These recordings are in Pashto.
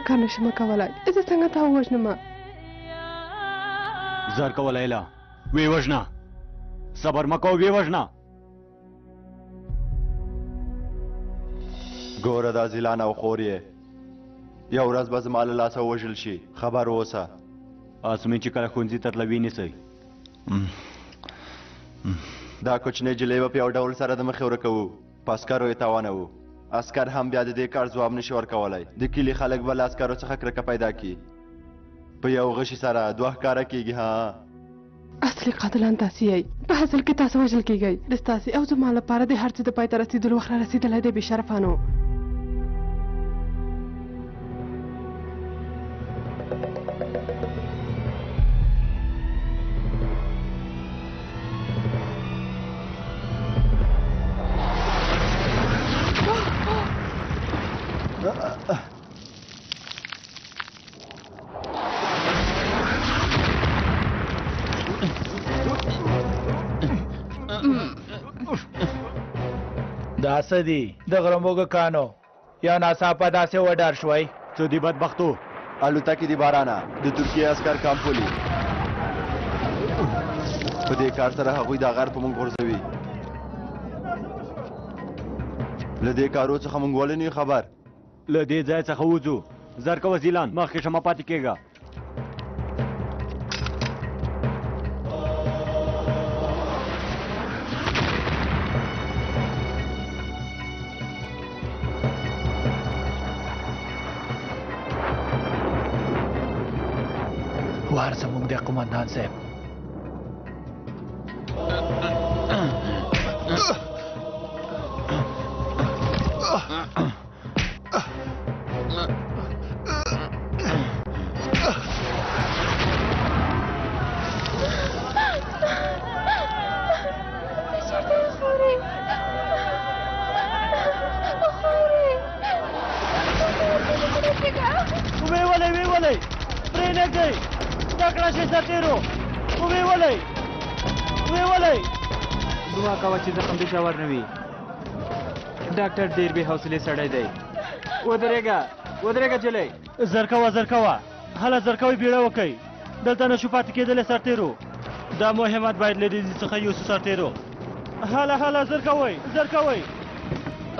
کار نشم کولای زه څنګه تا ووژنم زر کولای لا وی وژنه صبر مکو وی وژنه ګوره دا زیلان او خور یې یو ورځ به زما له لاسه ووژل شي خبر اوسه اسمین چې کله ښوونځي ته تلوي نیسئ دا کوچنۍ جلۍ به په یو ډول سره د مخې ورکوو په عسکرو یې تاوانوو عسکر هم بیا د دې کار ځواب نشي ورکولی د کلي خلک به له عسکرو څخه کرکه پیدا کړي په یو غشي سره دوه ښکاره کېږي ها اصلي قاتلان تاسې یئ په اصل کې تاسو وژل کېږئ د ستاسې او زما لپاره د هر څه د پای ته رسېدلو وخت را رسېدلی دی بې شرفانو دا څه دي د غرموږه کانو یا ناڅاپه داسې وډار شوی څه دي بدبختو الوتکې دي بارانه د ترکیې عسکر کامپولي په دې کار سره هغوی دا غر په موږ غورځوي له دې کارو څخه موږ ولې نه خبر له دې ځای څخه وځو زر کوه زیلان مخکې شمه پاتې کېږه وار زموږ د قومندان صاحب شاور نوي ډاکټر ډیر به حوصله سړی دی ودرېګه جلې زرکوه هله زرکوي بیړه وکئ دلته نشو پاتې کېدلی سرتیرو دا مهمات باید له دې څخه یوسو سرتیرو هله زرکوئ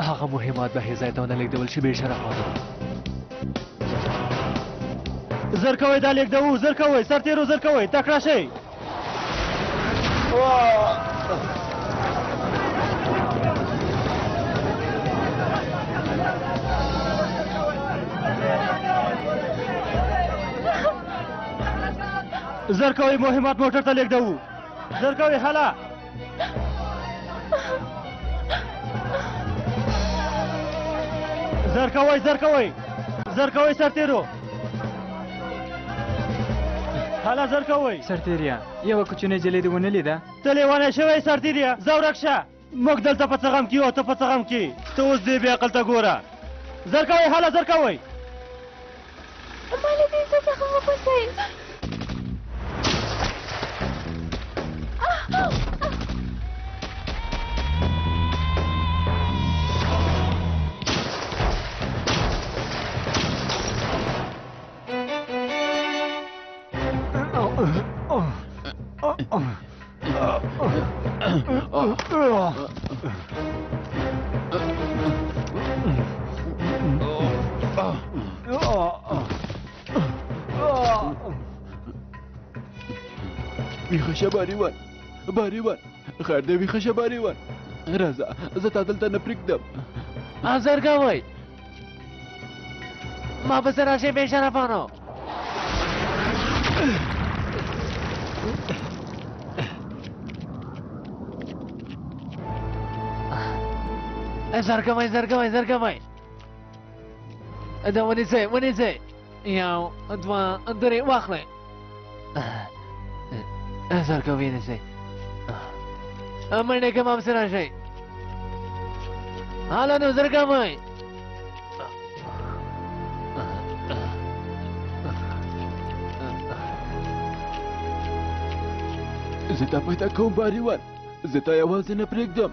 هغه مهمات به هیڅ ځای ته ونه لېږدول شي بې شرفانو زرکوئ دا لېږدوو زرکوئ سرتیرو زرکوئ تکړه شئ زرکوي مهمات موټر ته لېږدوو زرکوي هله زرکوي سرتیرو هله زرکوي سرتیریا یوه کوچنۍ جلۍ دې ونه لیده ته لیونی شوی سرتیریا ځه ورک شه موږ دلته په څه غم کې او ته په څه غم کې ته اوس دې بې عقل ته ګوره زرکوي هله زرکوي ما له دې څخه وپسئ ویښه شه باریوان خیر دی ویښه شه باریوان راځه زه تا دلته نه پرېږدم زرګوئ ما پسې راشئ بې شرفانو زرګوئ دا ونیسئ یو دوه درې واخلئ زرګوئ نیسئ منډې کې ما پسې راشئ هله نو زرګوئ زه تا پیدا کوم باریوان زه تا یوازې نه پرېږدم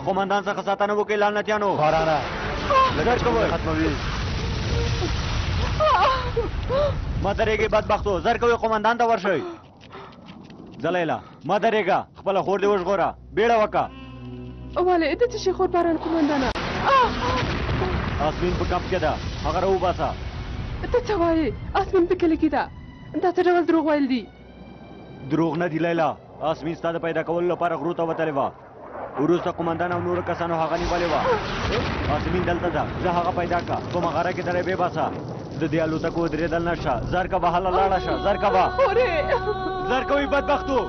قومندان څخه ساتنه وکړئ لعنتیانو. بارانه زر کوئ ختموي. مه درېږئ بدبختو، زر کوئ قومندان ته ورشئ. زلیلا مه درېږه، خپله خور دې وژغوره، بیړه وکړه. ولې د څه شي خور باران قومندانه؟ آسمین په کمپ کې ده، هغه راوباسه. ته څه وایې؟ آسمین په کلي کې ده. دا څه ډول دروغ ویل دي؟ دروغ نه دي لیلا، آسمین ستا د پیدا کولو لپاره غرو ته وتلې وه. وروسته قومندان او نورو کسانو هغه نیولې وه. آسمین دلته ده، زه هغه پیدا کړه، په مغاره کې درې بې باسه. د دې الوتکو درېدل نشه، زر کوه هله لاړه شه، زر کوه. زر کوئ بدبختو.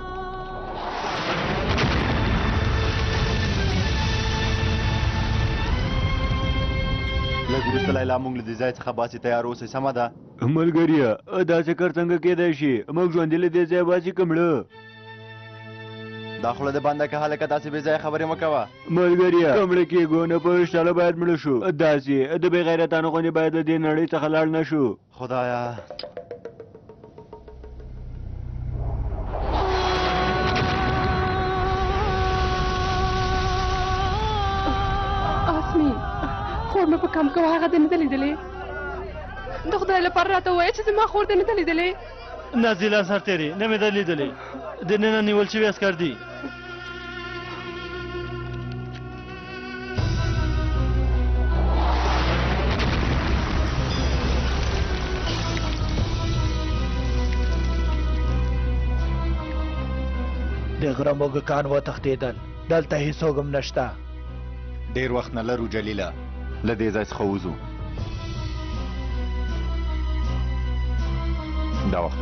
لږ وروسته لیلا موږ له دې ځای څخه باسي، تیار اوسئ. سمه ده ملګریه، داسې کار څنګه کېدای شي؟ موږ ژوندي له دې ځای باسي که مړه؟ دا خوله د بنده که هلکه داسې بې ځایه خبرې مه کوه. ملګریه که مړه کېږو نه په رښتیا باید مړه شو. داسې د بې غیرتانو غوندې باید د دې نړۍ څخه لاړ نه شو. خدایا آسمین خور مې په کم کوه، هغه دې نه ده لیدلې؟ د خدای لپاره راته ووایه چې زما خور دې نه ده لیدلې؟ نازیلا سرتېرې نه مې ده لیدلې، دننه نیول شوي عسکر دي. د غره موږکان وتښتېدل، دلته هېڅوک هم نشته. ډېر وخت نه لرو جلیله، له دې ځای څخه وځو. دا وخت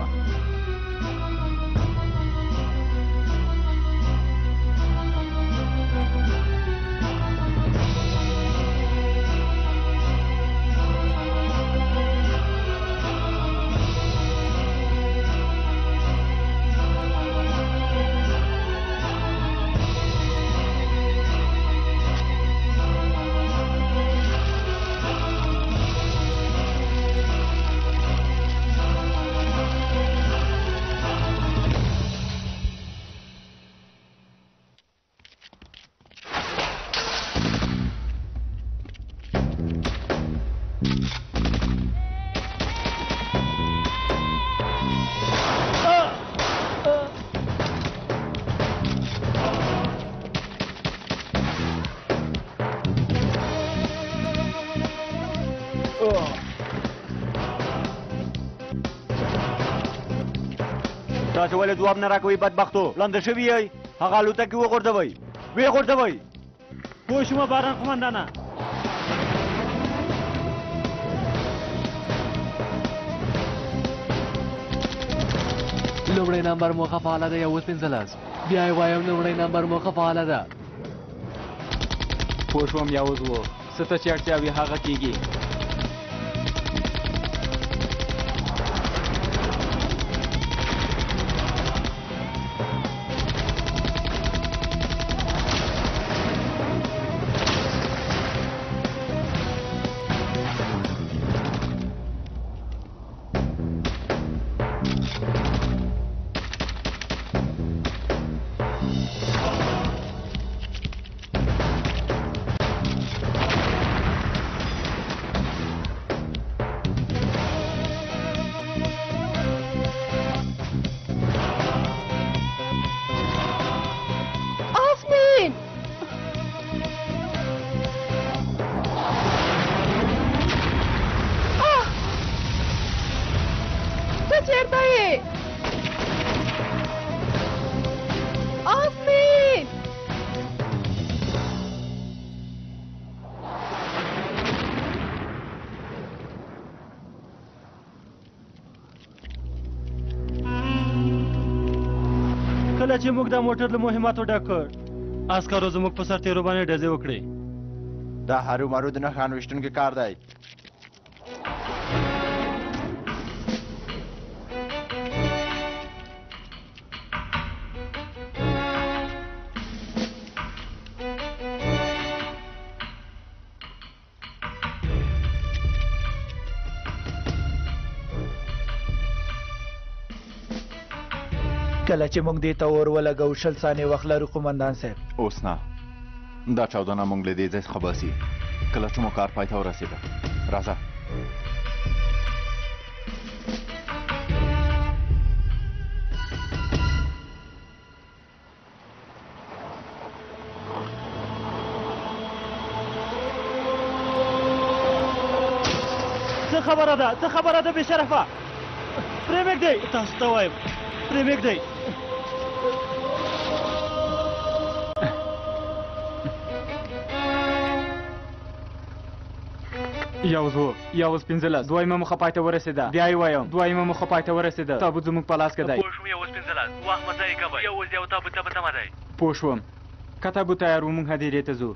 تاسو ولې ځواب نه راکوئ بدبختو؟ ړانده شوي یئ، هغه الوتکې وغورځوئ، ویې غورځوئ. پوه شومه باران قومندانه. لومړی نمبر موخه فعاله ده، 15 بیا یې وایم لومړی نمبر موخه فعاله ده. پوه شوم یاوز و، څه ته چې اړتیا وي هغه کېږي. کله چې موږ دا موټر له مهماتو ډک کړ، عسکرو زموږ په سرتېرو باندې ډزې وکړې. دا هرو مرو د نښان ویشتونکي کار دی. کله چې موږ دې ته اور ولګو 20 ثانیې وخت لرو قومندان صاحب. اوس نه دا چاودنه موږ له دې ځای څخه باسي کله چې مو کار پای ته ورسېده راځه څه خبره ده بې شرفه پرېږدئ تاسو ته وایم پرېږدئ یوز 15 دویمه موخه پای ته ورسېده بیا یې وایم دویمه موخه پای ته ورسېده تابوت زموږ په لاس کې دی پوه شوم یوز 15 وخت مه ضایع کوئ یو تابوت ته به تمه دی پوه شوم که تابوت تیار و موږ هدیرې ته ځو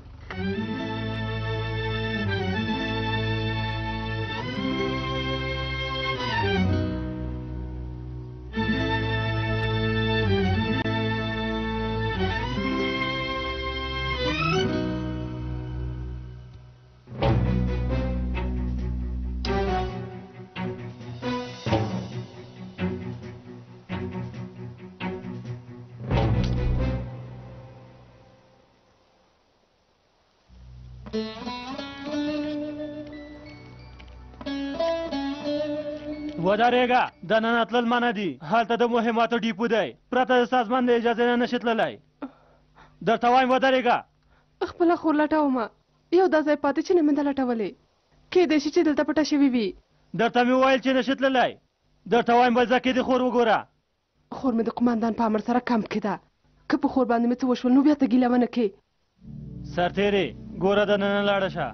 ودرېږه دننه تلل منع دي هلته د مهماتو ډیپو دی پرته د سازمان د اجازې نه نشي تللی درته وایم ودرېږه خپله خور لټومه یو دا ځای پاتې چې نه مې ده لټولې کیدای شي چې دلته پټه شوې وي درته مې وویل چې نشي تللی درته وایم بل ځای کې د خور وګوره خور مې د قمندان په امر سره کمپ کې ده که په خور باندې مې څه وشول نو بیا ته ګیله ونه کې سرتېرې ګوره دننه لاړه شه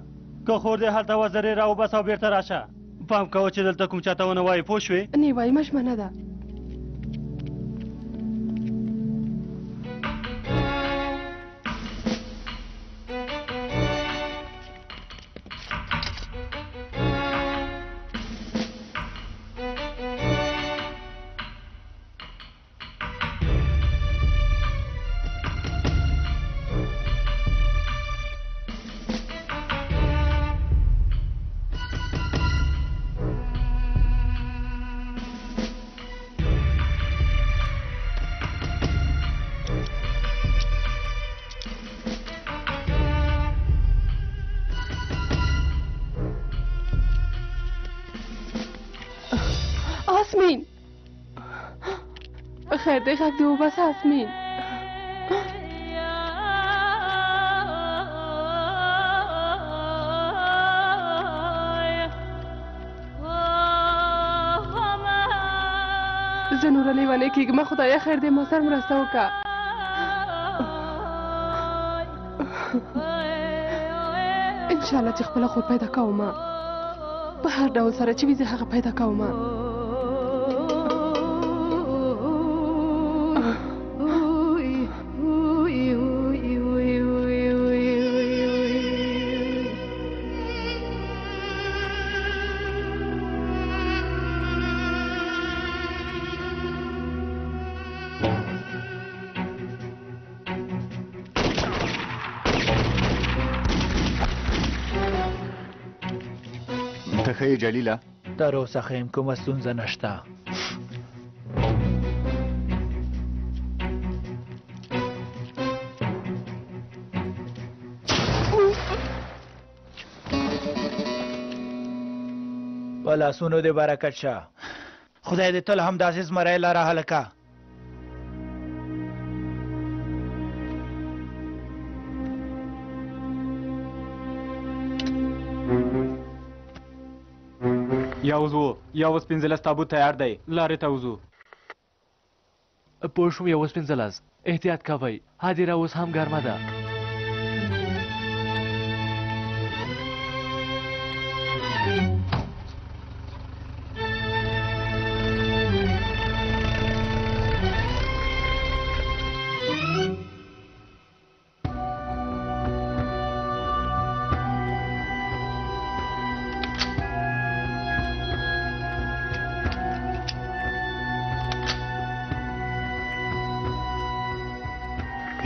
که خور دې هلته وزرې راوباسه او بېرته راشه پام کوه چې دلته کوم چاته ونه وایي پوه شوې نه وایي مشمنه ده آسمین خیر دی غږ دې وباسه آسمین زه نوره لیونی کېږم خدایه خیر دی ما سره مرسته وکړه انشاءالله چې خپله خود پیدا کومه په هر ډول سره چې وي زه هغه پیدا کومه ته ښه یې جلیله تر اوسه ښه یم کومه ستونزه نشته په لاسونو دې برکت شه خدای دې تل همداسې زمری لره هلکه یوز 15 تابوت تیار دی لارې ته وځو پوه شوم یوز 15 احتیاط کوئ هدیره اوس هم ګرمه ده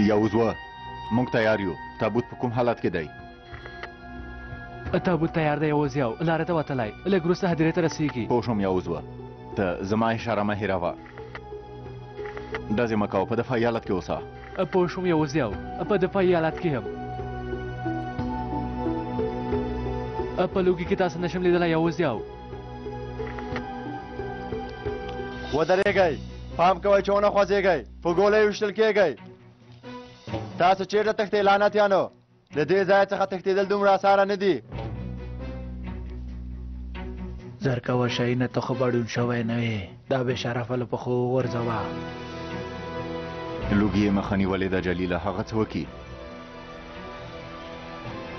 یوزوه موږ تیار یو تابوت په کوم حالت کې دی تابوت تیار دی یوز یو لارې ته وتلی لږ وروسته هدیرې ته رسیږي پوه شوم یوزوه ته زما اشاره مه هېروه ډزې مه کوه په دفاعي حالت کې اوسه پوه شوم یوز یو په دفاعي حالت کې یم په لوګي کې تاسو نشم لیدلی یوازې او ودرېږئ پام کوئ چې ونه خوځېږئ په ګولۍ ویشتل کېږئ تاسو چېرته تښتئ لعنتیانو د دې ځای څخه تښتېدل دومره اسانه نه دي زرکوه شاهینه ته خو بډون شوی نه وې دا بې شرفه له پښو وغورځوه لوګي یې مخه نیولې ده جلیله هغه څه وکړي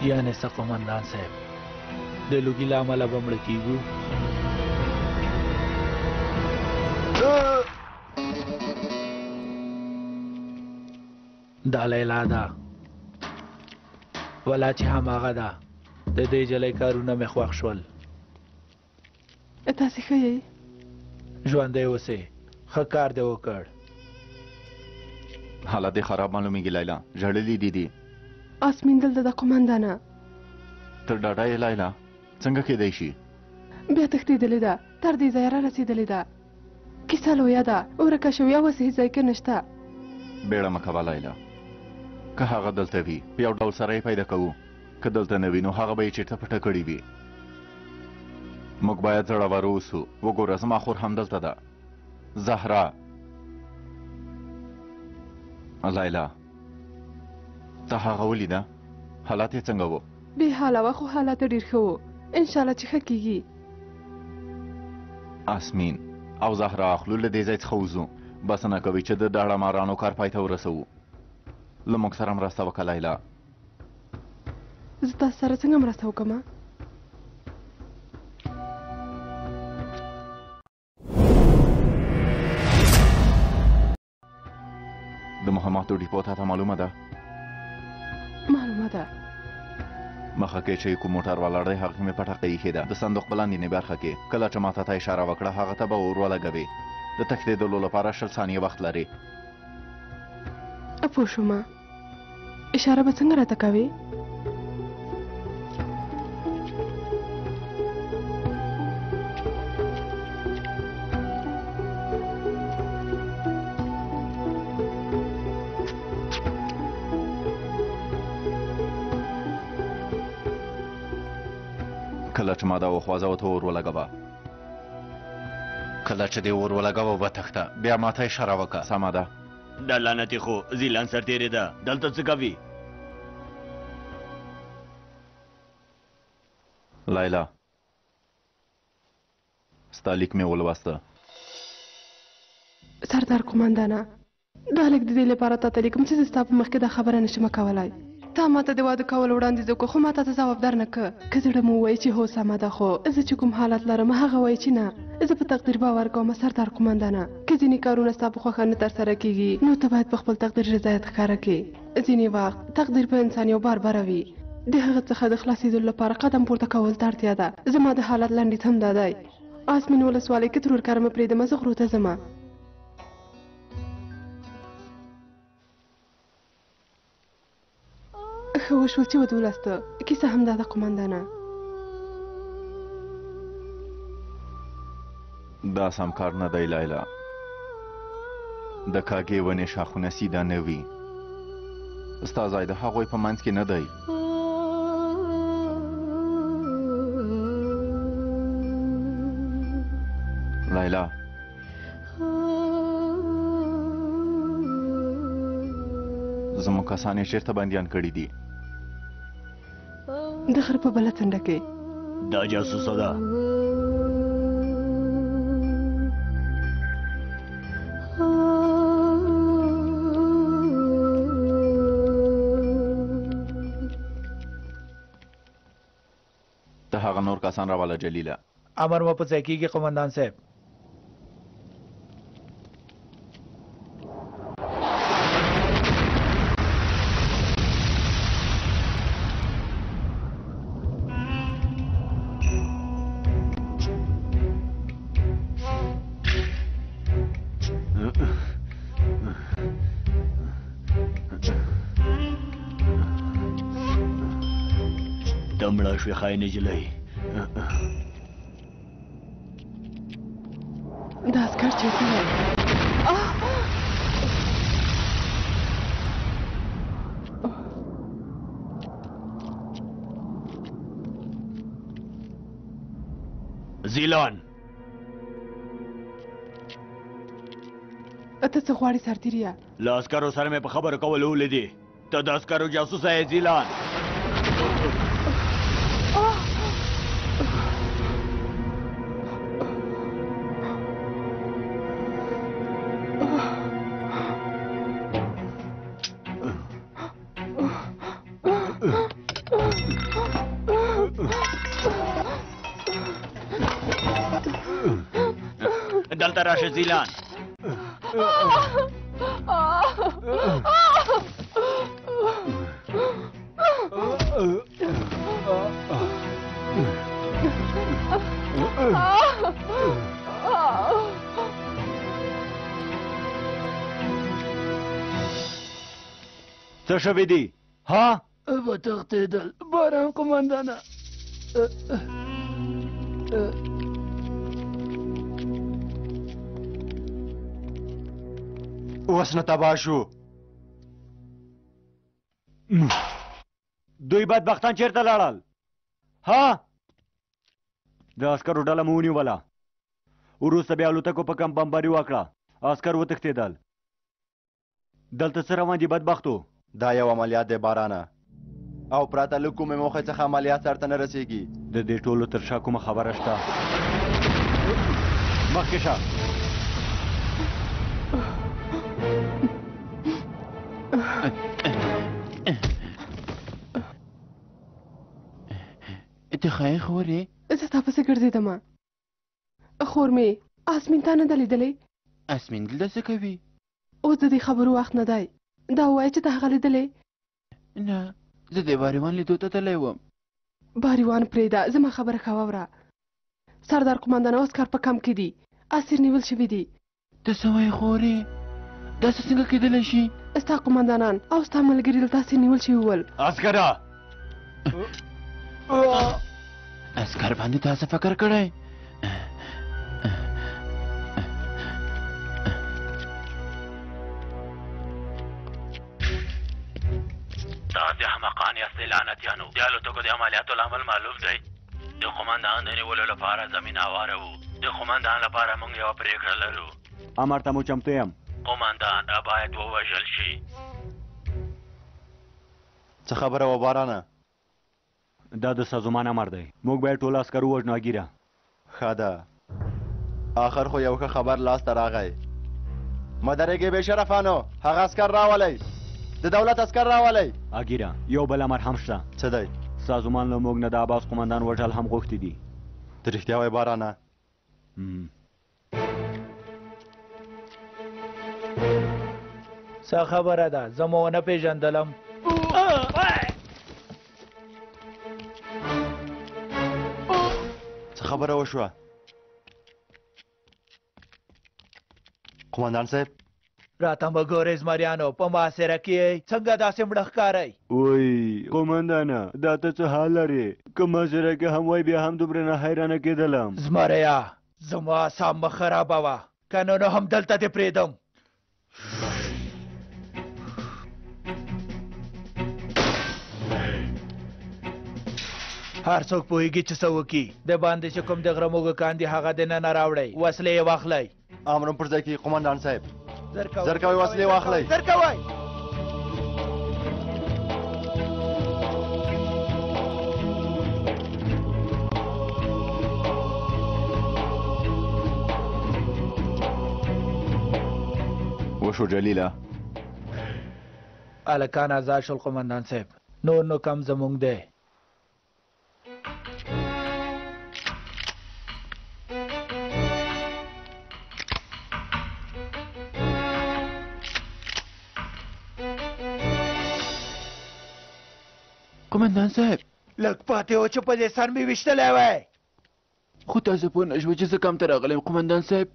یعنې څه قومندان صاحب د لوګي له امله به مړه کېږو دا لیلا ده ولا چې هماغه ده د دې جلۍ کارونه مې خوښ شول تاسې ښه یې ژوندی اوسې ښه کار دې وکړ حالت دې خراب معلومیږي لیلا ژړلي دي آسمین دلته د قومندانه ته ډاډه یې لیلا څنګه کېدی شي بیا تښتېدلې ده تر دې ځایه را رسېدلې ده کیسه لویه ده ورکه شوې او هسې هېڅ ځای کې نشته بیړه مه کوه لیلا که هغه دلته وي په یو ډول سره یې پیدا کوو که دلته نه وي نو هغه به یې چېرته پټه کړې وي موږ باید زړور اوسو وګوره زما خور هم دلته ده زهرا لیلا ته هغه ولیده حالات یې څنګه و بې حاله وه خو حالات ډېر ښه و انشاءالله چې ښه کېږي آسمین او زهرا اخلو له دې ځای څخه وځو بسنه کوي چې د داړه مارانو کار پای ته ورسوو له موږ سره مرسته وکړه لیلا زه تاسو سره څنګه مرسته وکړم د مهماتو ډیپو ته معلومه ده معلومه ده مخه کې چې کوم موټر ولاړ دی هغه مې پټه ایښې ده د صندوق په لاندې برخه کې کله چې ماته ته اشاره وکړه هغه ته به اور ولګوې د تښتېدلو لپاره 20 ثانیې وخت لري پوه شومه اشاره به څنګه راته کوې کله چې ما دا وخوازه ته اور ولګوه کله چې دې اور ولګوه به تښته بیا ماته اشاره وکړه سمه ده دا لعنتي خو زیلان سرتېرې ده دلته څه کوي لیلا ستا لیک مې ولوسته سردار قومندانه دا لیک د دې لپاره تاته لیکم چې زه ستا په مخکې دا خبره نشم کولی تا ماته د واده کول وړاندیز وکړو خو ماته ته ځواب در نه که که زړه مو ووایي چې هو سمه ده خو زه چې کوم حالت لرم هغه وایي چې نه زه په تقدیر باور کوم سردار قومندانه که ځینې کارونه ستا په خوښه نه ترسره کېږي نو ته باید په خپل تقدیر رضایت ښکاره کړې ځینې وخت تقدیر په انسان یو بار وي د هغه څخه د خلاصېدلو لپاره قدم پورته کول ته اړتیا ده زما د حالت لنډیز هم دا دی آسمین ولسوالۍ کې ترور کاره مه پرېږدمه زه غرو ته ځمه ښه وشول چې ودولسته کیسه همدا ده قومندانه دا سم کار نه دی لیلا د کاږې ونې شاخونه سیده نه وي ستا ځای د هغوی په منځ کې نه دی لیلا زموږ کسان یې چېرته بندیان کړي دي د غره په بله څنډه کې دا جاسوسه ده ته هغه نور کسان راواله جلیله امر مو په ځای کېږي قومندان صاحب دمړه شوې خاینه نجلۍ دا عسکر چېرته دی زیلان ته څه غواړې سرتیریا؟ له عسکرو سره مې په خبرو کولو ولیدې. ته د عسکرو جاسوسه یې زیلان. دلته راشه زیلان. څه شوي دي؟ ها؟ وتښتېدل باران قمندانه. اوس نه تباه شو. دوی بدبختان چیرته لاړل؟ ها؟ د عسکرو ډله مو ونیوله. وروسته بیا الوتکو په کمپ بمباري وکړه. عسکر وتښتېدل. دلته څه روان دي بدبختو؟ دا یو عملیات دی بارانه، او پرته له کومې موخې څخه عملیات سرته نه رسېږي. د دې ټولو تر شا کومه خبره شته؟ مخکې شه. ته ښایي خورې؟ زه ستا پسې ګرځېدمه. خور مې اسمین تا نه ده لیدلی؟ اسمین دلته څه کوي؟ اوس د دې خبرو وخت نه دی. دا ووایه چې ته هغه لیدلی؟ نه، زه د باریوان لیدو ته تللی وم. باریوان پرېږده، زما خبره ښه واوره. سردار قمندان او عسکر په کمپ کې دي. اسیر نیول شوي دي. ته څه وایې خورې؟ داسې څنګه کېدلی شي؟ ستا قمندانان او ستا ملګري دلته اسیر نیول شوي ول. عسکره! عسکر باندې تاسو فکر کړی؟ تاسې احمقان یاستئ لعنتیانو. د الوتکو د عملیاتو لامل معلوم دی. د قمندان د نیولو لپاره زمین هواره وو. د قمندان لپاره موږ یوه پرېکړه لرو. امر ته مو چمتو یم. قمندان باید ووژل شي. څه خبره وه بارانه؟ دا د سازمان امر دی. موږ باید ټول عسکر ووژنو. اګیره ښه ده، آخر خو یو ښه خبر لاسته راغی. مه درېږئ بې شرفانو، هغه عسکر راولئ، د دولت عسکر راولئ. اګیره یو بل امر هم شته. څه دی؟ سازمان له موږ نه د عباس قمندان وژل هم غوښتي دي. ته رښتیا وایې بارانه؟ څه خبره ده؟ زه مو ونه پېژندلم. څه خبره وشوه؟ قمندان صاحب راته مه ګورئ زمریانو، په محاصره کې یې څنګه داسې مړه ښکارئ؟ وای قمندانه، دا ته څه حال لرې؟ که محاصره کې هم وای بیا هم دومره نه حیرانه کېدلم. زمریا زما اعصاب مه خرابوه، که نه نو هم دلته دې پرېږدم. هر څوک پوهېږي چې څه وکړي. د باندې چې کوم د غره موږکان دي هغه دننه راوړئ، وسلې یې واخلئ. امر پر ځای کې قمندان صاحب. زر کوئ وسلې واخلئ. زر کوئ. وشو جلیله؟ هلکان ازاد شول قمندان صاحب. نور نو کم زمونږ دی. قمندان صاحب لږ پاتې و چې په دې سر مې ویشتلی وی. خو تاسو پوه نه شوئ چې زه کم ته راغلی یم قمندان صاحب.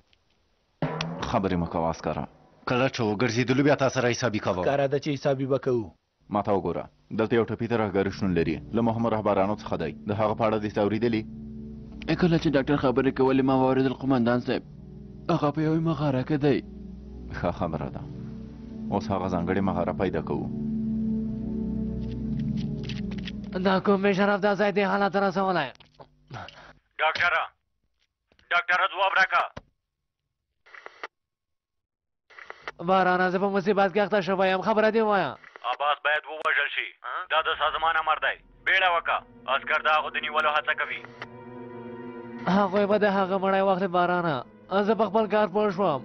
خبرې مه کوه عسکره. کله چې وګرځېدلو بیا تا سره حسابي کوه. ښکاره ده چې حسابي به کوو. ما ته وګوره، دلته یو ټپي ته رهګاري شتون لري، له مهمو رهبرانو څخه دی. د هغه په اړه دې څه اورېدلي؟ کله چې ډاکټر خبرې کولې ما واورېدل قمندان صاحب، هغه په یوې مغاره کې دی. ښه خبره ده، اوس هغه ځانګړې مغاره پیدا کوو. دا کوم بې شرف دا ځای دې حالت ته رسولی؟ ډاکټره ډاکټره ځواب راکړه. بارانه زه په مصیبت کې اخته شوی یم، خبره دې ووایه. عباس باید ووژل شي. دا د سازمان امر دی. بیړه وکړه. عسکر د هغه د نیولو هڅه کوي. هغوی به د هغه مړی واخلي بارانه. زه په خپل کار پوه شوم،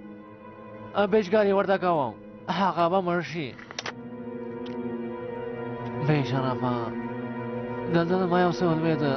پیشګاري ورته کوم، هغه به مړ شي. بې شرفه دلته زما یو څه ولوېده.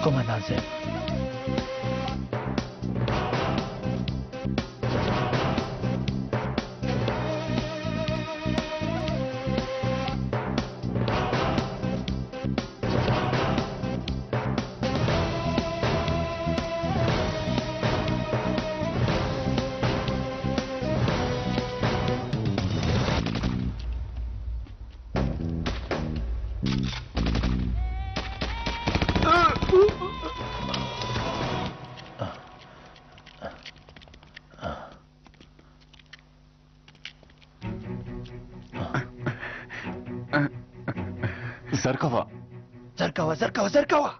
قومندان صاحب زرکوه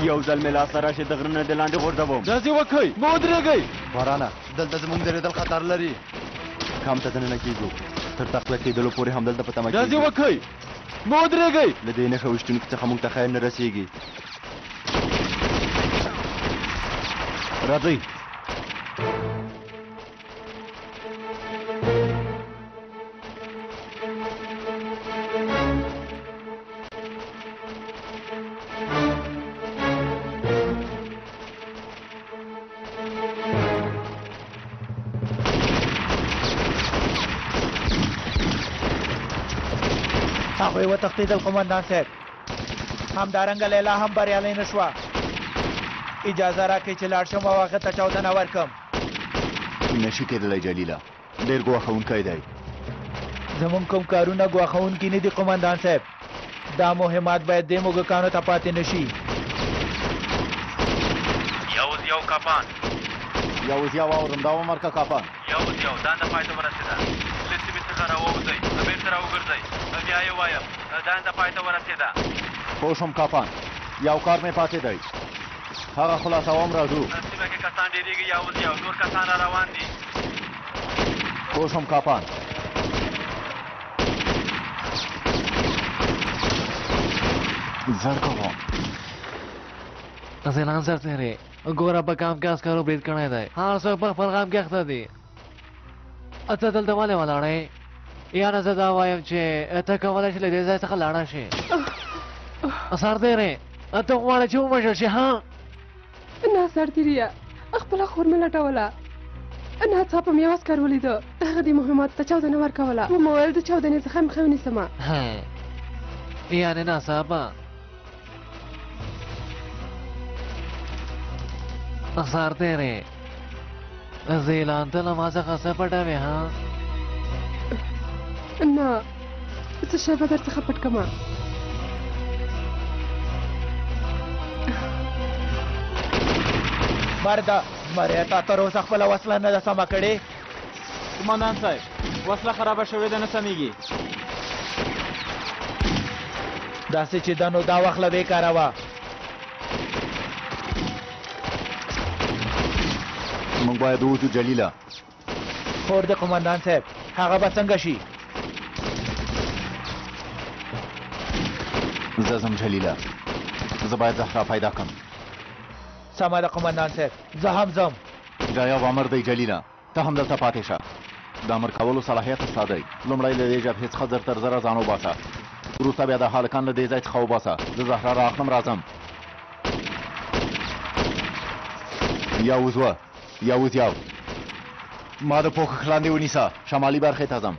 یو ځل مې لاس راشي د غرنه د لاندې غورځوم. داسې وکئ، مه ودرېږئ. بارانه دلته زموږ درېدل خطر لري. کام ته دننه کېږو، تر تقویه کېدلو پورې همدلته په تمه کېږو. داسې وکئ، مه ودرېږئ. له دې نښه ویشتونکي څخه موږ ته خیر نه رسېږي. راځئ. هغوی وتښتېدل قومندان صاحب. همدارنګه لیلا هم بریالی نه شوه. اجازه راکړئ چې لاړ شم او هغه ته چاودنه ورکړم. نشي کېدلی جلیله، ډېر ګواښونکی دی. زموږ کوم کارونه ګواښونکي نه دي قومندان صاحب. دا مهمات باید دې موږکانو ته پاتې نه شي. یو کاپان یو واورم، دا ومرکه کاپان. یو دنده پای ته ورسېده. له سیمې څخه راووځئ، بېرته راوګرځئ. بیا یې وایم دنده پای ته ورسېده. پوه شوم کاپان، یو کار مې پاتې دی، هغه خلاصوم. راځو. سیمه کې کسان ډېرېږي، یو نور کسان را روان دي. پوه شوم کاپان. زر کوم. زیلان سرتېری ګوره په کام کې عسکرو برید کړی دی. هر څوک په خپل غم کې اخته دي. ته دلته ولې ولاړې؟ یعنې زه دا وایم چې ته کولی شې له دې ځای څخه لاړه شې. سرتېری ته غواړې چې ووژل شې؟ ها نه سرتېریه، خپله خور مې لټوله. ناڅاپه مې یو عسکر ولیده، هغه دې مهماتو ته چاودنه ورکوله. ومې ویل د چاودنې څخه مخه ونیسمه. یعنې ناڅاپه سرتېری زیلان ته له ما څخه څه پټوې؟ ها نه، څه شی به درڅخه پټ کړمه. مرده زمری تا تر اوسه خپله وسله نه ده سمه کړې. قومندان صاحب وسله خرابه شوې ده، نه سمېږي. داسې چې ده نو دا وخله بې کاروه. موږ باید ووځو جلیله. خور د قومندان صاحب هغه به څنګه شي؟ زه ځم جلیله، زه باید زهرا پیدا کړم. سمه ده قومندان صاحب، زه هم ځم. دا یو امر دی جلیله، ته هم دلته پاتې شه. د امر کولو صلاحیت ستا دی. لومړی له دې جبهې څخه زر تر زره ځان وباسه، وروسته بیا د هلکان له دې ځای څخه وباسه. زه زهرا را اخلم، راځم. یاوز و یاوز یاو ما د پوښښ لاندې ونیسه شمالي برخې ته ځم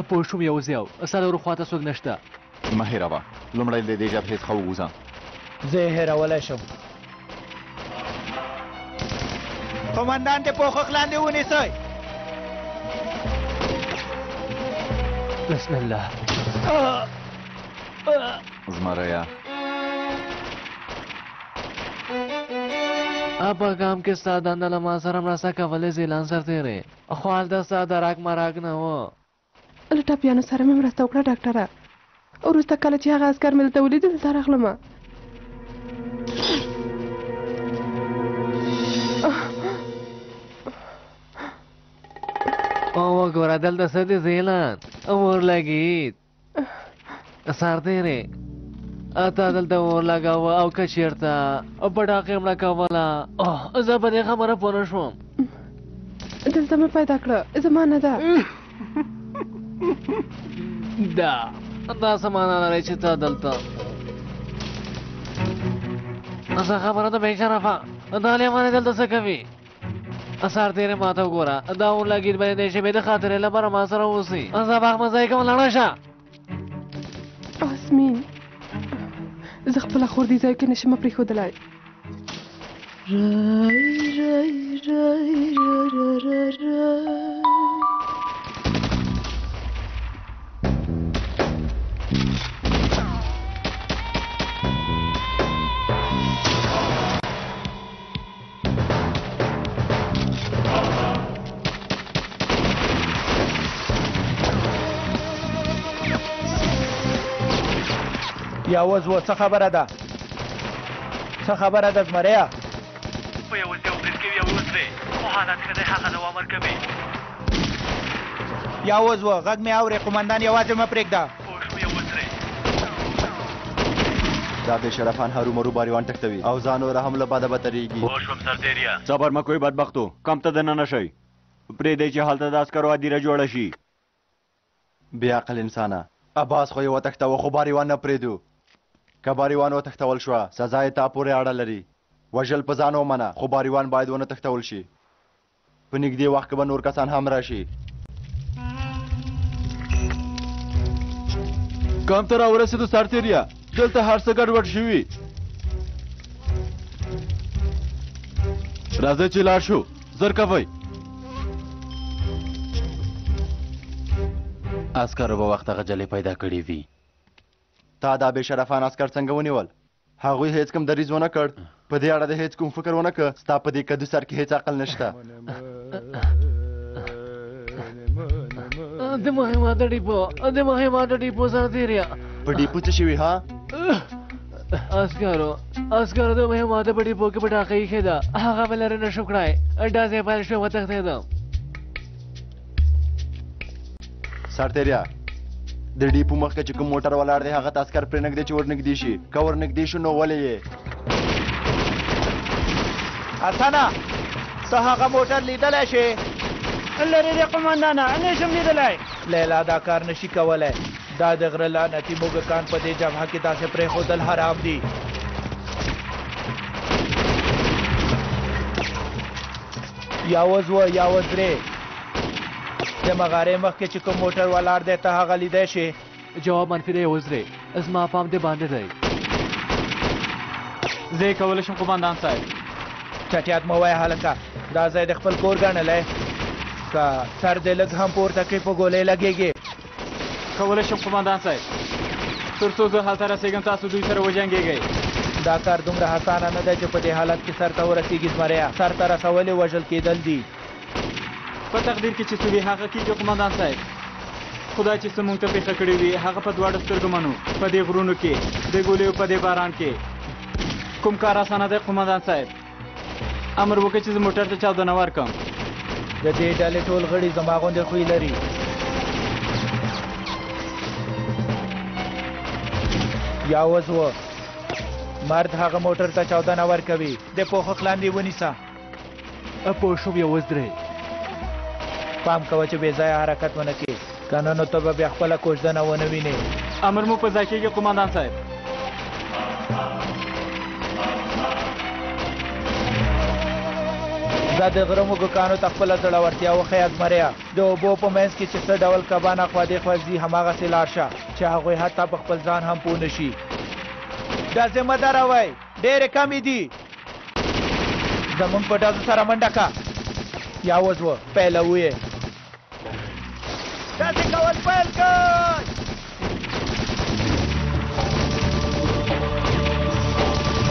پوه شوم یو زیاو ستا د وروخواته څوک نشته مه هېروه لومړی د دې جبهې څخه ووځه زه یې هېرولی شم قومندان دې پوښښ لاندې ونیسئ بسم الله زمریا په کام کې ستا دنده له ما سره مرسته کولی زیلان سرتېرې خو هلته ستا د راک مراک نه و له ټپیانو سره مې مرسته وکړه ډاکټره وروسته کله چې هغه عسکر مې دلته ولید دلته راغلم وګوره دلته څه دي زیلان اور لګید سرتېرې تا دلته اور لګاوه او که چېرته پټاقې مړه کوله زه په دې خبره پوه نه شوم دلته مې پیدا کړه زما نه ده دا څه معنا لري چې ته دلته څه خبره ده بېشرفه دا لیونی دلته څه کوي سرتېرې ما ته وګوره دا اور لګید به د شپې د خاطرې لپاره ما سره اوسي زه به مزه کوم لاړه شه آسمین زه خپله خور دې ځای کې نشم پرېښودلی یاوز و څه خبره ده څه خبره ده زمریا په یو ځای وبرید کوي یاوز دی خو حالت ښه دی هغه دوام ورکوي یاوز و غږ مې اورې قومندان یوازې مه پرېږده پوه شو یاوز دی دا بې شرفان هرومرو باریوان ټکتوي او ځان وره هم له باده بدترېږي پوه شوم سرتېریا صبر مه کوئ بدبختو کم ته دننه شئ پرېږدئ چې هلته د عسکرو هدیره جوړه شي بې عقل انسانه عباس خو یې وتښتوه خو باریوان نه پرېږدو که باریوان وتښتول شوه سزا یې تا پورې اړه لري وژل په ځان ومنه خو باریوان باید ونه تښتول شي په نږدې وخت کې به نور کسان هم راشي کام ته راورسېدو سرتېریا دلته هر څه ګډوډ شوي راځئ چې لاړ شو زر کوئ عسکرو به وخت هغه جلې پیدا کړې وي تا دا بې شرفان عسکر څنګه ونیول هغوی هیڅ کوم دریځ ونه کړ په دې اړه د هیڅ کوم فکر ونه کړ ستا په دې کدو سر کې هیڅ عقل نشته د مهمات ډیپو سرتېریا په ډیپو څه شوي ها عسکرو د مهمات په ډیپو کې پټاقه ایښې ده هغه مې لرې نه شو کړی ډزې پیل شوې وتښتېدم سرتېریا د ډیپو مخکې چې کوم موټر ولاړ دی هغه ته عسکر پرېنږدې چې ورنږدې شي که ورنږدې شو نو ولې یې حسنه ته هغه موټر لیدلی شې لرې دی قمندانه نه شم لیدلی لیلا دا کار نشي کولی دا د غره لعنتي موږکان په دې جبهه کې داسې پرېښودل حرام دي یاوز و یاوز درې د مغارې مخکې چې کوم موټر ولاړ دی ته هغه لیدی شې جواب منفي دی وزرې زما پام دې باندې دی زه یې کولی شم قمندان صاحب چټیات مه وایه هلکه دا ځای د خپل کور ګڼلی که سر دې لږ هم پورته کړې په ګولۍ لګېږې کولی شم قمندان صاحب تر څو زه هلته رسېږم تاسو دوی سره وجنګېږئ دا کار دومره اسانه نه دی چې په دې حالت کې سر ته ورسېږي زمریا سر ته رسولې وژل کېدل دي په تقدیر کې چې څه وي هغه کېږي قمندان صاحب خدای چې څه موږ ته پېښه کړې وي هغه په دواړو سترګو منو په دې غرونو کې د ګولیو په دې باران کې کوم کار اسانه دی قمندان صاحب امر وکړئ چې زه موټر ته چاودنه ورکړم د دې ډلې ټول غړي زما غوندې خوی لري یاوز و مرد هغه موټر ته چاودنه ورکوي د پوښښ لاندې ونیسه پوه شوم یوز درې پام کوه چې بې ځایه حرکت ونه کړې که نه نو ته به بیا خپله کوژدنه ونه وینې امر مو په ځای کېږي قمندان صاحب ځه د غره موږکانو ته خپله زړورتیا وښیه زمریا د اوبو په منځ کې چې څه ډول کبان اخوا دېخوا ځي هماغسې لاړ شه چې هغوی حتی په خپل ځان هم پوه نه شي دا ذمه دروئ ډېرې کمې دي زمونږ په ډزو سره منډه که یا وزوه پیلوو یې داسې کول پیل کړئ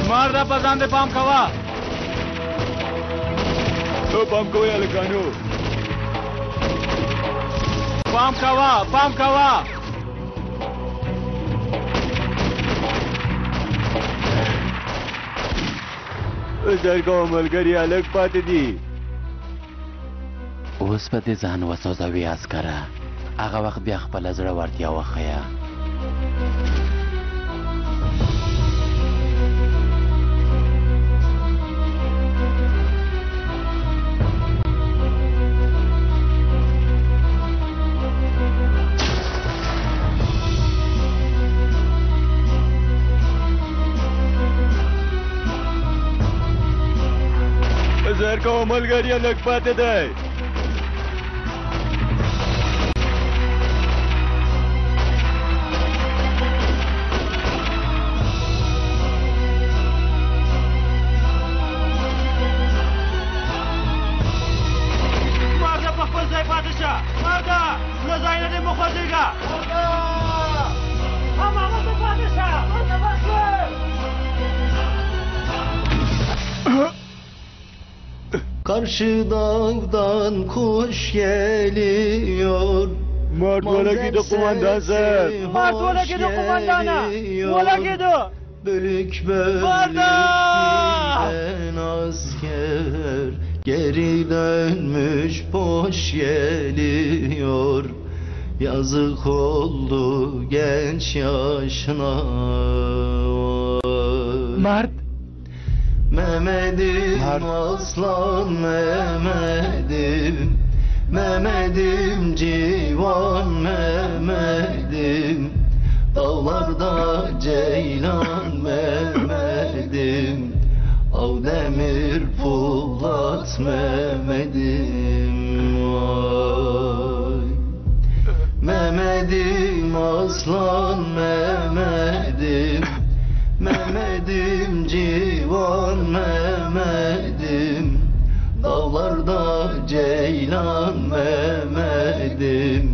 مار دا په ځان دې پام کوه پام کوئ هلکانو پام کوه پام کوه زر کوه ملګري هلک پاتې دي اوس به دې ځان وسوځوي عسکره هغه وخت بیا خپله زړورتیا وښیه زر کوه ملګري هلک پاتې دی Karşı dağdan kuş geliyor. Mart vola gidiyor kumandan sahip. Mart vola gidiyor kumandana. Vola gidiyor. Bölük bölükten asker geri dönmüş boş geliyor. Yazık oldu genç yaşına. Mart. Mehmet'im aslan Mehmet'im, Mehmet'im civan Mehmet'im, dağlarda ceylan Mehmet'im, av demir Polat Mehmet'im. Vay. Mehmet'im aslan Mehmet'im, Mehmet'im civan Mehmet'im, dağlarda ceylan Mehmet'im,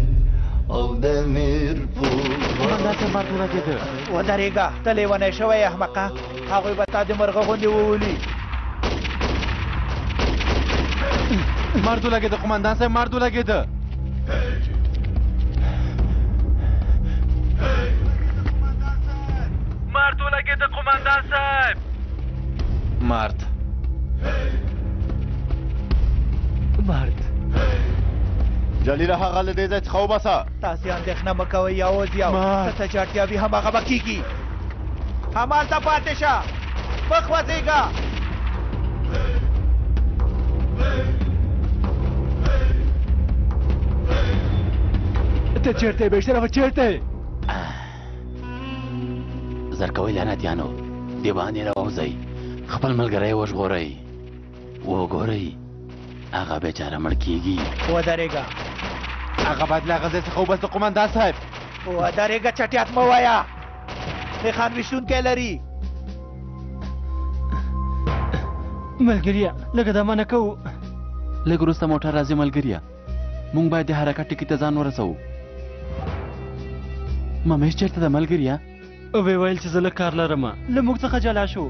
av demir Polat Mehmet'im. ودرېږه ته لیونی شوی احمقه هغوی به تا د مرغه غوندې وولي مرد ولګېده قمندان صاحب مرد ولګېده مرد ولګېده قمندان صاحب مرد مرد جلیله هغه له دې ځای څخه وباسه تاسې اندېښنه مه کوئ یوازې یو څه ته چې اړتیا وي هماغه به کېږي همالته پاتې شه مخ وځېږه ته چېرته یې بېشرفه چېرته یې زرکوئ لعنتیانو دې باندې راوځئ خپل ملګری وژغورئ وګورئ هغه بیچاره مړ کېږي ودرېږه هغه باید له هغه ځای څخه وباسه قمندان صاحب ودرېږه چټیات مه وایه خان ویشتونکی لري ملګریه لږه دمه نه کوو لږ وروسته موټر راځي ملګریه موږ باید د حرکت ټکي ته ځان ورسوو ممیش چېرته ده ملګریه ویې ویل چې زه لږ کار لرم له موږ څخه جلا شو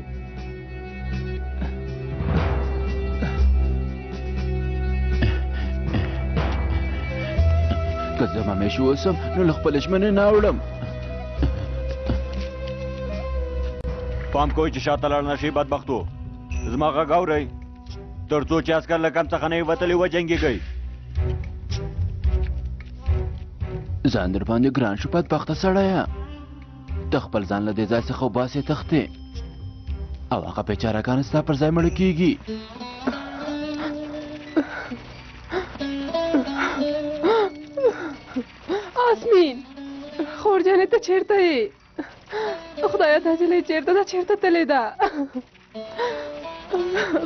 که زه ممیش اوسم نو له خپلې ژمنې نه اوړم پام کوئ چې شاته لاړ نه شئ بدبختو زما غږ اورئ تر څو چې عسکر له کمپ څخه نه وي وتلي وجنګېږئ ځان در باندې ګران شو بدبخته سړیه ته خپل ځان له دې ځای څخه وباسې تښتې او هغه بیچارهګان ستا پر ځای مړه کېږي آسمین خور جانې ته چېرته یې خدایه دا نجلۍ چېرته ده چېرته تللې ده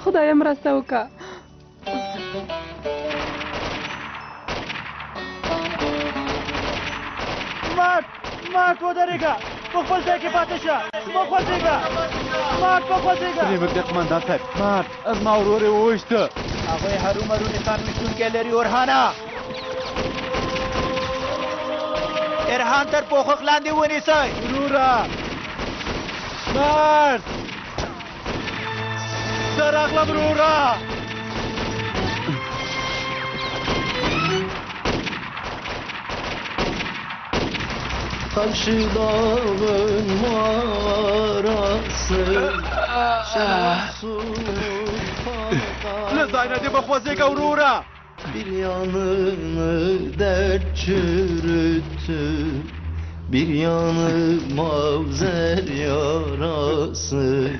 خدایه مرسته وکړه سمارټ ودرېږه په خپل ځای کې پاتې شه مه خوځېږه سمارټ مه خوځېږه پرې مږدې قمندان صاحب سمارټ زما ورور یې وویشته هغوی هرومرو نښان ویشتونکی لري اورهانه ارهان تر پوښښ لاندې ونیسئ وروره سمارټ زه راغلم وروره Karşı dağın mağarası له ځای نه دې مه خوځېږه وروره Bir yanını dert çürüttü Bir yanı mavzer yarası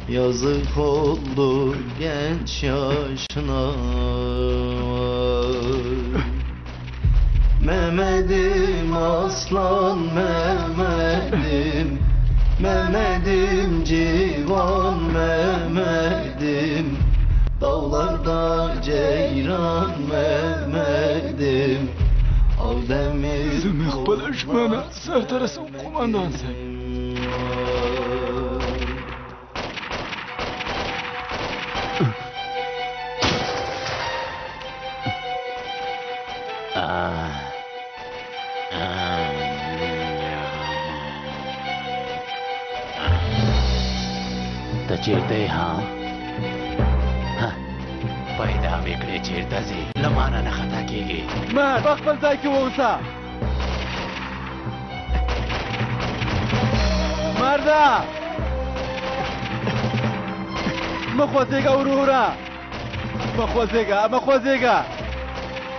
Yazık oldu genç yaşına Mehmet'im aslan Mehmet'im Mehmet'im civan Mehmet'im Dağlarda ceyran Mehmet'im Avdemir زمي خپل ژمنه سرته رسوم قمندان صاحب ته چیرته یې ها پیدا مې کړې چیرته ځې له مانه نه خطا کېږي سمارټ په خپل ځای کې واوسه مرده مه خوځېږه وروره مه خوځېږه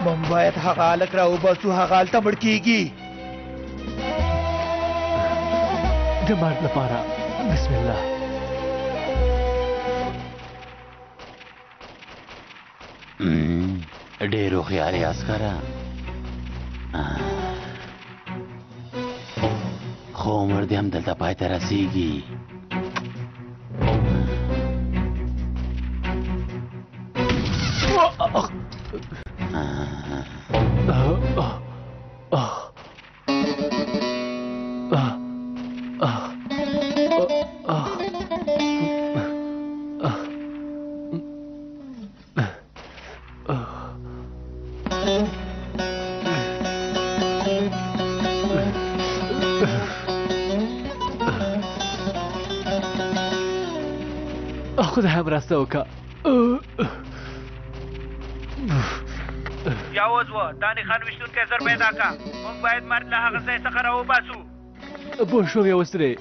موږ باید هغه هلک راوباسو هغه هلته مړ کېږي د مرګ لپاره بسم الله ډېر هوښیار یې عسکره خو عمر دې هم دلته پای ته رسېږي خدای مرسته وکړه یا وزوه دا نښان ویشتونکی زر پیدا کړه موږ باید مرد له هغه ځای څخه راوباسو پوه شوم یوه سترې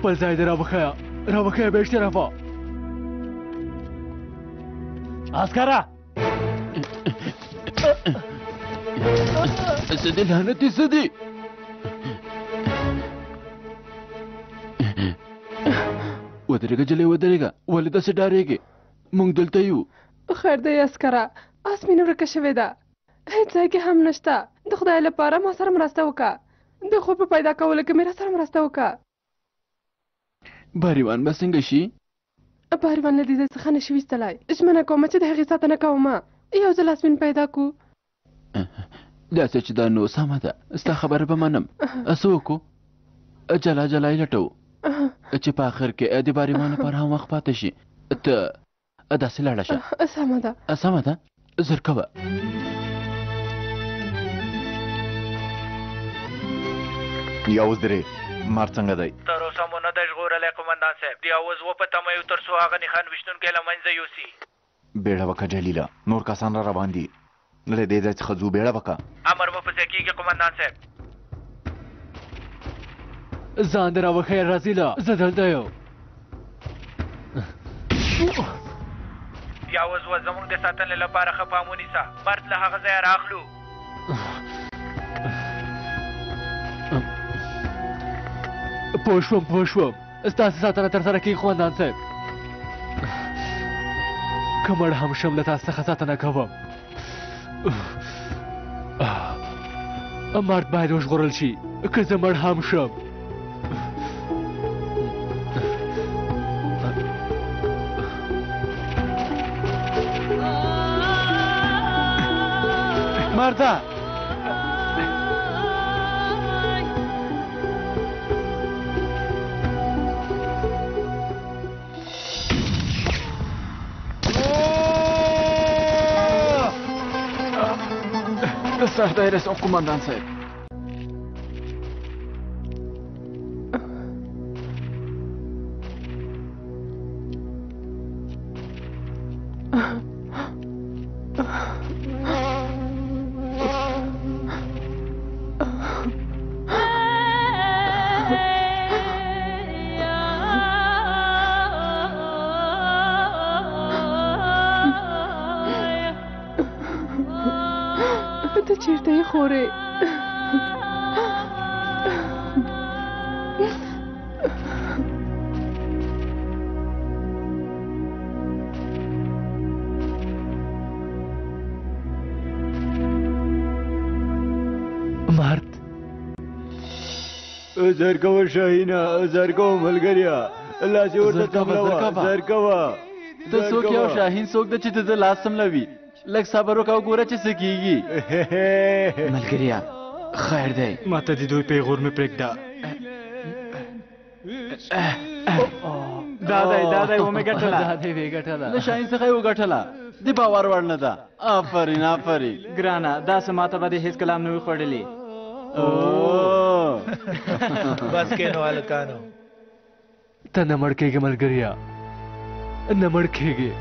خپل ځای دې راوښیه به اشترافه عسکره څه دې لعنتي څه دي ودرېږه جلۍ ودرېږه ولې داسې ډارېږې موږ دلته یو خیر دی عسکره آس مې ورکه شوې ده هېڅ ځای کې هم نشته د خدای لپاره ما سره مرسته وکړه د خوب په پیدا کولو کې مې را سره مرسته وکړه باریوان به څنګه شي باریوان له دې ځای څخه نشي ویستلی ژمنه کومه چې د هغې ساتنه کومه یو ځل آسمین پیدا کړو داسې چې دا نو سمه ده ستا خبره به منم څه وکړو جلا جلا یې لټوو چې په آخر کې د باریوان لپاره هم وخت پاتې شي ته داسې لاړه شه سمه ده زر کوه یا اوس درې مار څنګه دی تر اوسه مو نه دی ژغورلی قمندان صاحب د یوز په تمه یو تر څو هغه نښان ویشتونکی له منځه یوسي بیړه وکړه جلیله نور کسان را روان دي له دې ځای څخه ځو بیړه وکړه امر به په ځای کېږي قمندان صاحب ځان دې راوښیه رزیله زه دلته یم یا وزوه زموږ د ساتنې لپاره ښه پام ونیسه مرد له هغه ځایه راخلو پوه شوم ستاسې ساتنه ترسره کړي قمندان صاحب که مړ هم شم له تاسو څخه ساتنه کوم مرد باید وژغورل شي که زه مړ هم شم. مرده سردای رسون قماندان صاحب. ته چیرته یې خورې؟ مرد زر کوه شاهینه، زر کوه ملګریا، لاس یې ورته تملوه، زر کوه. ته څوک یو شاهین څوک ده چې ته د لاس تملوي؟ لږ صبر وکړه وګوره چې څه کېږي. ملګریا خیر دی، ماته د دوی پیغور مې پرېږده. دا دی ومې ګټله. دا دی وې ګټله. له شاهین څخه یې وګټله. د باور وړ نه ده. آفرین آفرین. ګرانه داسې ماته به دې هېڅ کلام نه وي خوړلي. بس کینو هلکانو، ته نه مړ کېږې ملګریا، نه مړ کېږې.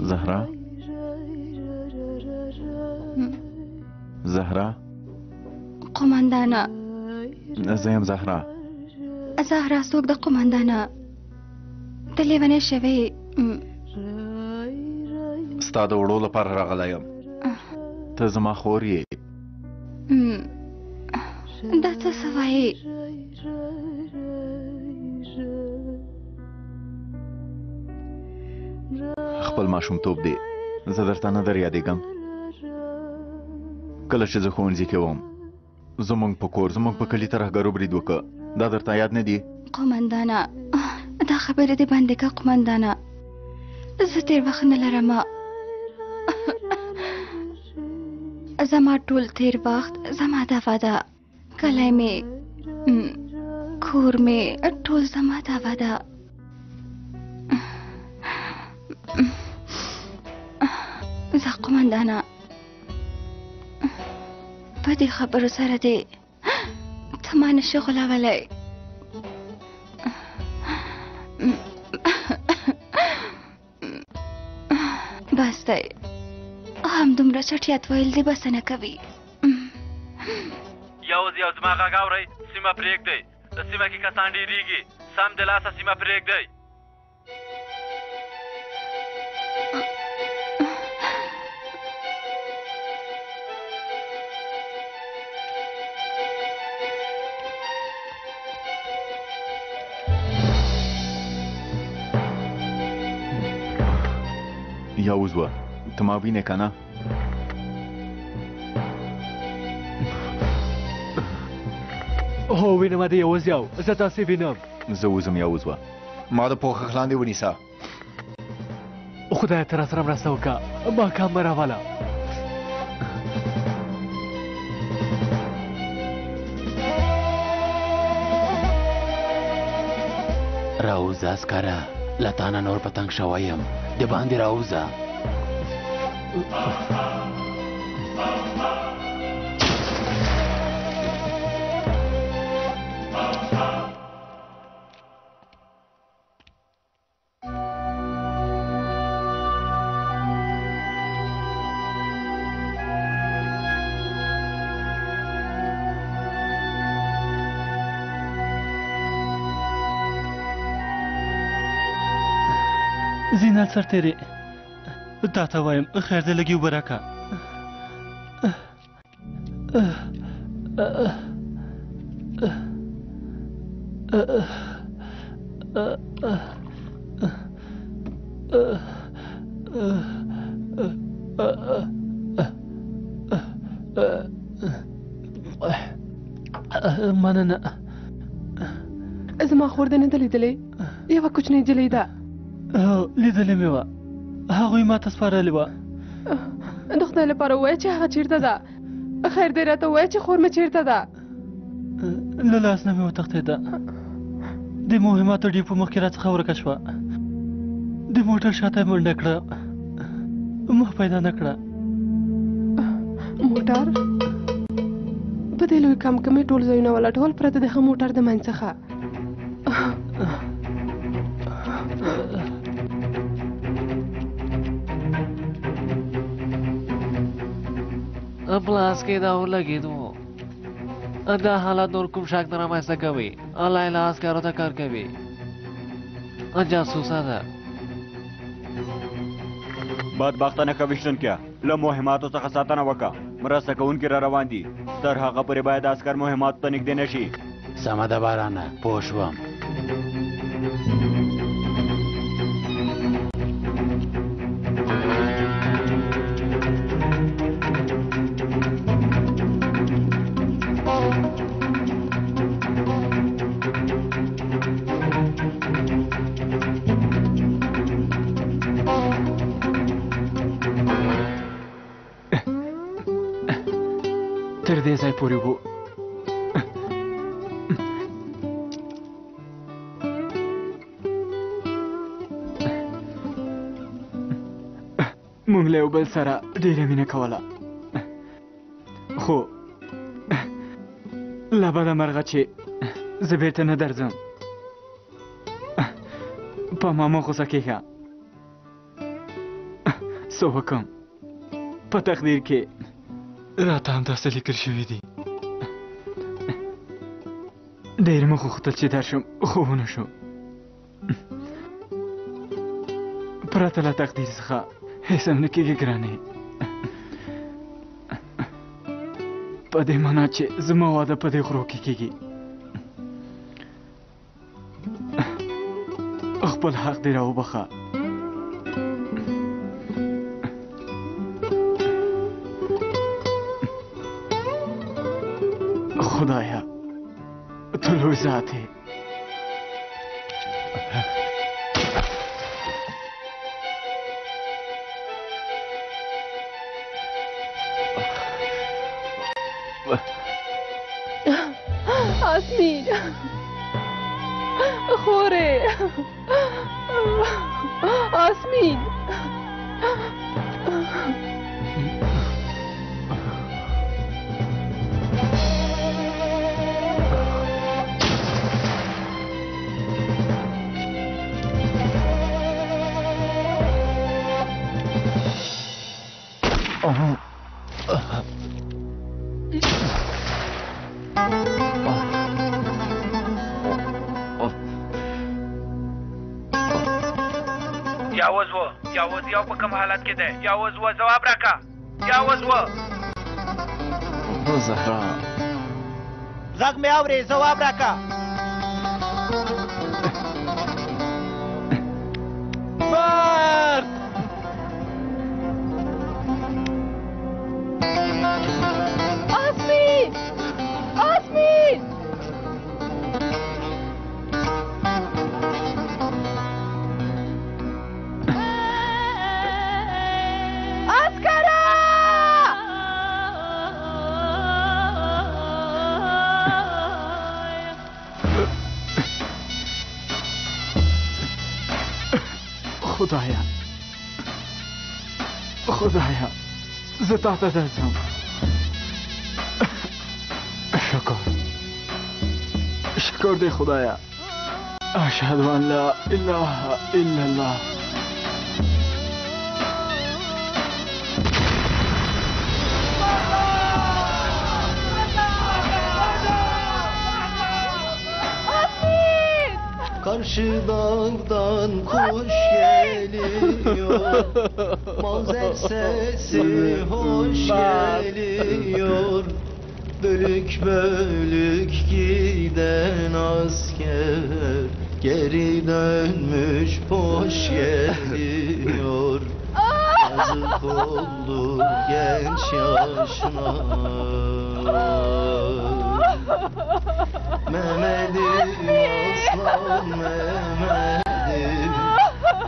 زهرا زهرا قماندانه زه یم زهرا. زهرا څوک ده قماندانه؟ ته لیونی شوې. ستا د وړو لپاره راغلی یم. ته زما خور یې. دا څه څه وایې؟ خپل ماشومتوب دی، زه درته نه در یادېږم. کله چې زه ښوونځي کې وم زموږ په کور زموږ په کلي ترهګرو برید وکړه. دا درته یاد نه دي؟ قماندانه دا خبرې دې بندې کړه قماندانه، زه تېر وخت نه لرم. زما ټول تېر وخت زما دوا ده، کلی مې کور مې ټول زما دوا ده. زه قماندانه په دې خبرو سره دې ته ما نشې غولولی. بس دی، همدومره چټیات ویل دې بسنه کوي. یو زما غږ اورئ، سیمه پرېږدئ. د سیمه کې کسان ډېرېږي، سم د لاسه سیمه پرېږدئ. یا وزوه ته ما وینې که نه؟ هو وینم د یوازې یو، زه تاسې وینم. زه وزم یا وزوه. ما د پوښښ لاندې ونیسه. خدای ته راسره مرسته وکړه، ماښام مه راوله. راوځه عسکره، له تا نه نور په تنګ شوی یم، د باندې راوځه. زینال سرتیری تا ته وایم خیر دې لګي اوبه راکړه مننه زما خور دې نه ده لیدلې یوه کوچنۍ نجلۍ ده لیدلې مې وه هغوی ما ته سپارلې وه د خدای لپاره ووایه چې هغه چېرته ده خیر دی راته ووایه چې خور مې چېرته ده له لاس نه مې وتښتېده د مهماتو ډیپو مخکې راڅخه ورکه شوه د موټر شاته یې منډه کړه ما پیدا نه کړه موټر په دې لوی کم کې مې ټول ځایونه ولټول پرته د ښه موټر د منځ څخه پلاس کې دا ولګېدو دا حالات نور کوم شک نه رامنځته کوي الله یې له عسکرو ته کار کوي جاسوسه ده بدبختانه که ویشتونکیه له مهماتو څخه ساتنه وکړه مرسته کوونکي را روان دي تر هغه پورې باید عسکر مهماتو ته نږدې نه شي سمه ده بارانه پوه شوم تر دې ځای پورې وو موږ له یو بل سره ډېره مینه کوله خو له بده مرغه چې زه بېرته نه درځم په ما مه غوسه کېږه څه وکړم په تقدیر کې راته همداسې لیکل شوي دي ډېر مې غوښتل چې درشم خو ونه شو پرته له تقدیر څخه هیڅ هم نه کېږي ګرانې په دې معنا چې زما واده په دې غرو کې کېږي خپل حق دې راوبخه خدایا تو لوی ذات ہے آسمین خوره آسمین یاوز یو په کوم حالت کې دی یاوز و ځواب راکا یاوز و زهرا غږ مې اورې ځواب راکا مرد آسمین آسمین خدایا زه تا ته درځم شکر دی خدایا اشهد ان لا اله الا الله Karşı dağdan kuş geliyor, Mauser sesi hoş geliyor. Bölük bölük giden asker geri dönmüş boş geliyor. Yazık oldu genç yaşına. Mehmet'im aslan Mehmet'im,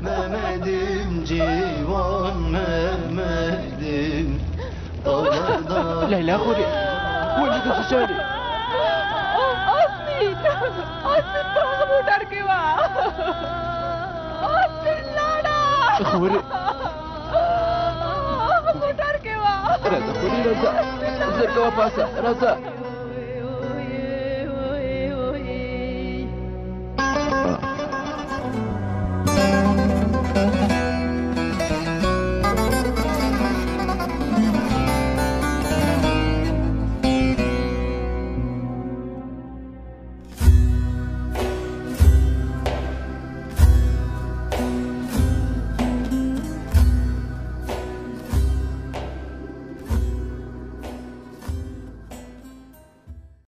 Mehmet'im civan Mehmet'im. Dağlarda Leyla خوري ولد خشاري آسمین آسمین باغ موټر کې وا آسمین لاړه خوري موټر کې وا رضا خوري رضا زرقوا باسا رضا